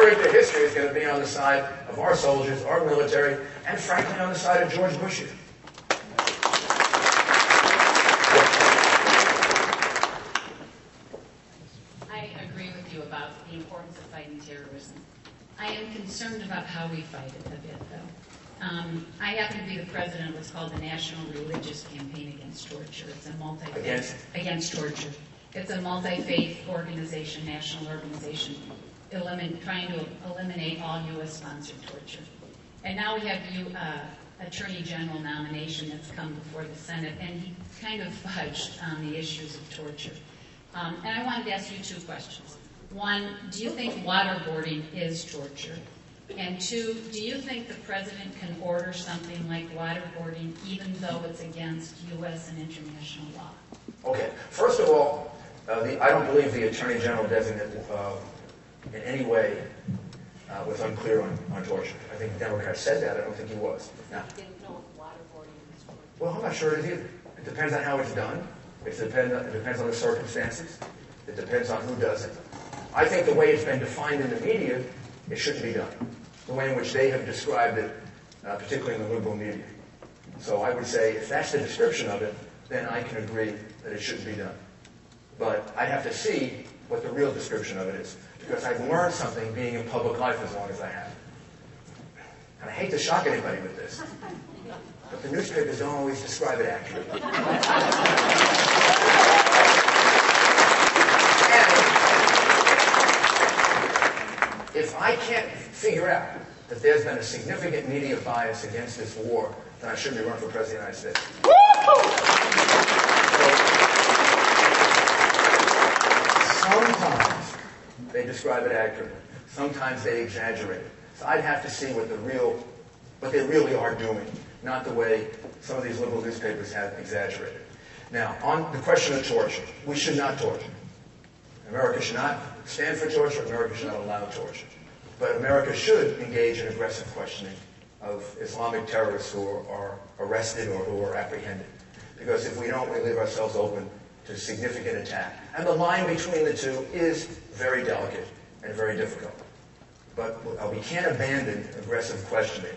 ever into history is going to be on the side of our soldiers, our military, and frankly on the side of George Bush here. I agree with you about the importance of fighting terrorism. I am concerned about how we fight it a bit, though. I happen to be the president of what's called the National Religious Campaign Against Torture. It's a against torture. It's a multi-faith organization, national organization, trying to eliminate all U.S.-sponsored torture. And now we have the Attorney General nomination that's come before the Senate, and he kind of fudged on the issues of torture. And I wanted to ask you two questions. One, do you think waterboarding is torture? And two, do you think the president can order something like waterboarding even though it's against U.S. and international law? Okay. First of all, I don't believe the Attorney General designate in any way was unclear on torture. I think the Democrat said that. I don't think he was. Now, he didn't know if waterboarding was torture. Well, I'm not sure it is either. It depends on how it's done. It depends on the circumstances. It depends on who does it. I think the way it's been defined in the media, it shouldn't be done. The way in which they have described it, particularly in the liberal media. So I would say if that's the description of it, then I can agree that it shouldn't be done. But I'd have to see what the real description of it is, because I've learned something being in public life as long as I have. And I hate to shock anybody with this, but the newspapers don't always describe it accurately. If I can't figure out that there's been a significant media bias against this war, then I shouldn't be running for President of the United States. Sometimes they describe it accurately. Sometimes they exaggerate it. So I'd have to see what they really are doing, not the way some of these liberal newspapers have exaggerated. Now, on the question of torture, we should not torture. America should not stand for torture. America should not allow torture. But America should engage in aggressive questioning of Islamic terrorists who are arrested or who are apprehended. Because if we don't, we leave ourselves open to significant attack. And the line between the two is very delicate and very difficult. But we can't abandon aggressive questioning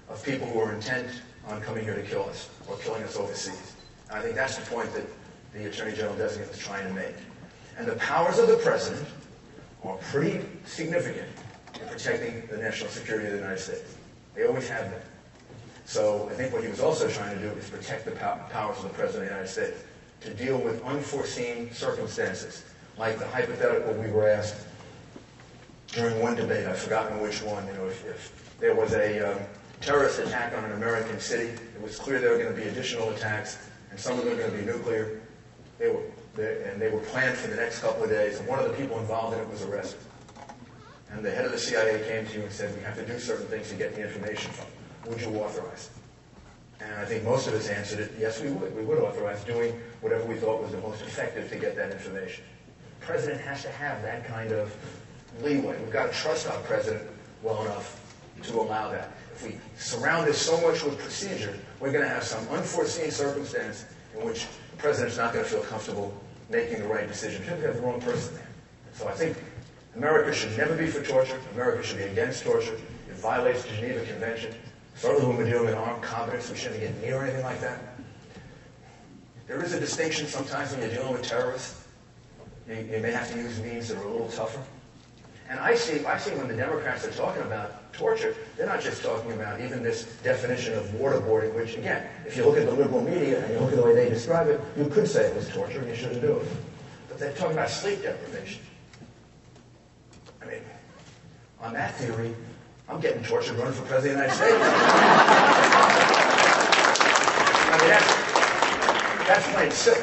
of people who are intent on coming here to kill us or killing us overseas. And I think that's the point that the Attorney General designate is trying to make. And the powers of the president are pretty significant in protecting the national security of the United States. They always have been. So I think what he was also trying to do is protect the powers of the president of the United States to deal with unforeseen circumstances, like the hypothetical we were asked during one debate. I've forgotten which one. If there was a terrorist attack on an American city, it was clear there were going to be additional attacks, and some of them were going to be nuclear. They were planned for the next couple of days, and one of the people involved in it was arrested. And the head of the CIA came to you and said, we have to do certain things to get the information from them. Would you authorize it? And I think most of us answered it, yes, we would. We would authorize doing whatever we thought was the most effective to get that information. The president has to have that kind of leeway. We've got to trust our president well enough to allow that. If we surround this so much with procedure, we're going to have some unforeseen circumstance in which the president's not going to feel comfortable making the right decision. He'll have the wrong person there. So I think America should never be for torture. America should be against torture. It violates the Geneva Convention. Certainly when we're dealing with armed competence, we shouldn't get near anything like that. There is a distinction sometimes when you're dealing with terrorists. You may have to use means that are a little tougher. And I see when the Democrats are talking about torture, they're not just talking about even this definition of waterboarding, which, again, if you look at the liberal media and you look at the way they describe it, you could say it was torture and you shouldn't do it. But they're talking about sleep deprivation. I mean, on that theory, I'm getting tortured running for President of the United States. I mean, that's plain silly.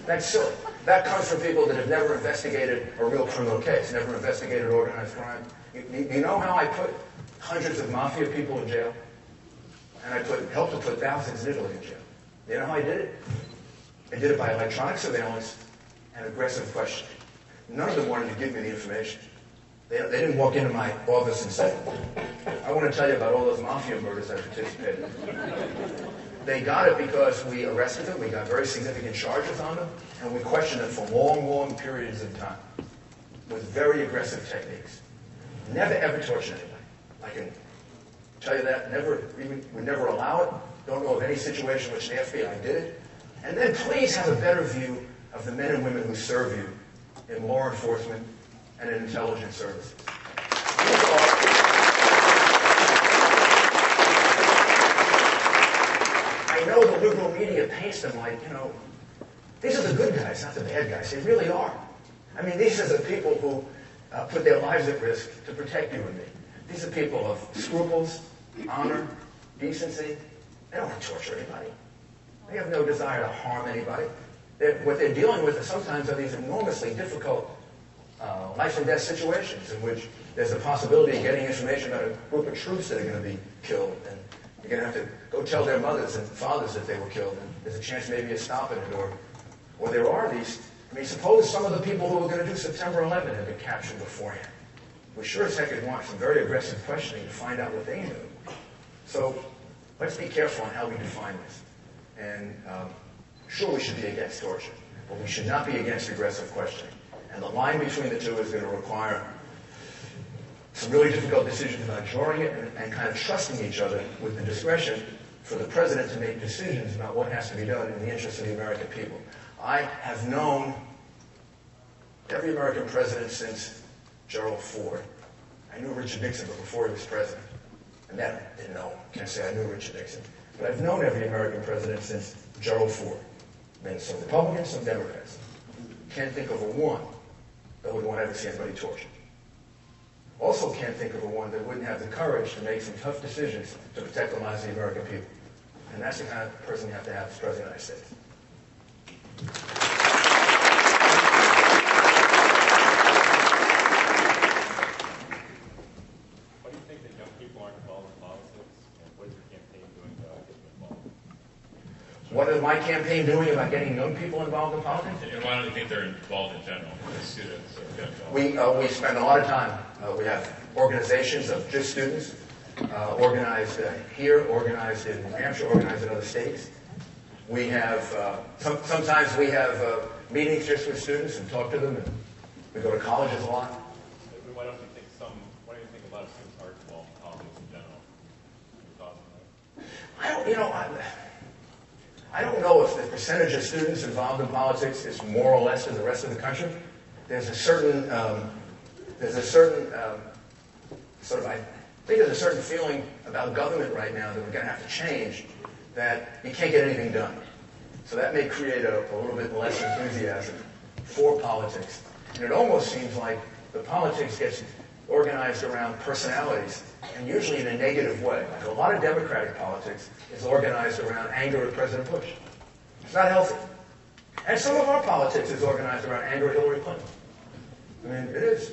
That's silly. That comes from people that have never investigated a real criminal case, never investigated organized crime. You know how I put hundreds of mafia people in jail? And I helped to put thousands in Italy in jail. You know how I did it? I did it by electronic surveillance and aggressive questioning. None of them wanted to give me the information. They didn't walk into my office and say, I want to tell you about all those mafia murders I participated in. They got it because we arrested them, we got very significant charges on them, and we questioned them for long, long periods of time with very aggressive techniques. never ever torture anybody. I can tell you that. Would never allow it. Don't know of any situation in which the FBI did it. And then please have a better view of the men and women who serve you in law enforcement and in intelligence services. I know the liberal media paints them like, these are the good guys, not the bad guys. They really are. I mean, these are the people who put their lives at risk to protect you and me. These are people of scruples, honor, decency. They don't want to torture anybody. They have no desire to harm anybody. What they're dealing with sometimes are these enormously difficult life and death situations in which there's a possibility of getting information about a group of troops that are going to be killed, and you're going to have to go tell their mothers and fathers that they were killed, and there's a chance maybe of stopping it, or there are these. I mean, suppose some of the people who were going to do September 11 had been captured beforehand. We sure as heck would want some very aggressive questioning to find out what they knew. So let's be careful on how we define this. And sure, we should be against torture, but we should not be against aggressive questioning. And the line between the two is going to require some really difficult decisions about drawing it and kind of trusting each other with the discretion for the president to make decisions about what has to be done in the interest of the American people. I have known every American president since Gerald Ford. I knew Richard Nixon before he was president. And then I didn't know him. Can't say I knew Richard Nixon. But I've known every American president since Gerald Ford. Been some Republicans, some Democrats. Can't think of a one that would want to ever see anybody tortured. Also can't think of a one that wouldn't have the courage to make some tough decisions to protect the lives of the American people. And that's the kind of person you have to have as President of the United States. Why do you think that young people aren't involved in politics? And what is your campaign doing to get them involved? What is my campaign doing about getting young people involved in politics? And why don't you think they're involved in general, as students? We spend a lot of time. We have organizations of just students, organized here, organized in New Hampshire, organized in other states. We have, sometimes we have meetings just with students and talk to them, and we go to colleges a lot. Why don't you think a lot of students are involved in politics in general? Your thoughts on that? I don't know if the percentage of students involved in politics is more or less than the rest of the country. There's a certain feeling about government right now that we're going to have to change, that you can't get anything done. So that may create a little bit less enthusiasm for politics. And it almost seems like the politics gets organized around personalities, and usually in a negative way. Like a lot of Democratic politics is organized around anger at President Bush. It's not healthy. And some of our politics is organized around anger at Hillary Clinton. I mean, it is.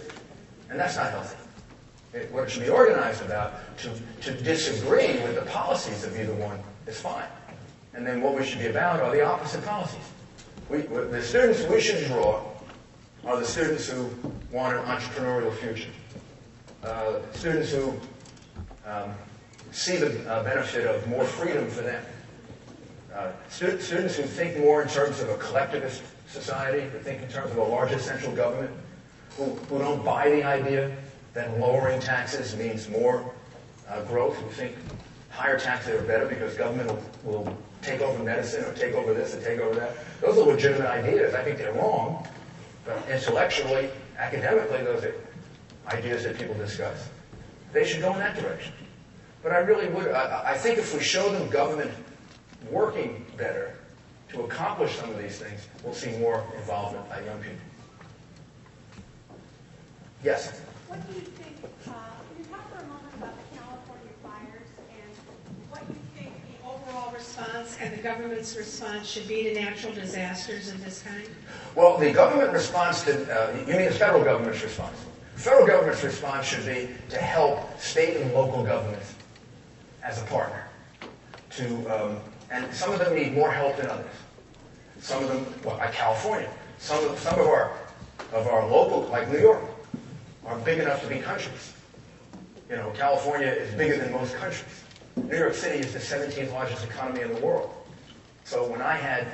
And that's not healthy. What it should be organized about, to disagree with the policies of either one, is fine. And then what we should be about are the opposite policies. The students we should draw are the students who want an entrepreneurial future. Students who see the benefit of more freedom for them. Students who think more in terms of a collectivist society, who think in terms of a larger central government, who don't buy the idea that lowering taxes means more growth, who think higher taxes are better because government will take over medicine or take over this and take over that. Those are legitimate ideas. I think they're wrong, but intellectually, academically, those are ideas that people discuss. They should go in that direction. But I really would, I think if we show them government working better to accomplish some of these things, we'll see more involvement by young people. Yes? What do you think, can you talk for a moment about the California fires and what you think the overall response and the government's response should be to natural disasters of this kind? Well, the government response to, you mean the federal government's response? The federal government's response should be to help state and local governments as a partner. And some of them need more help than others. Some of them, like California, some of our local, like New York, are big enough to be countries. You know, California is bigger than most countries. New York City is the 17th largest economy in the world. So when I had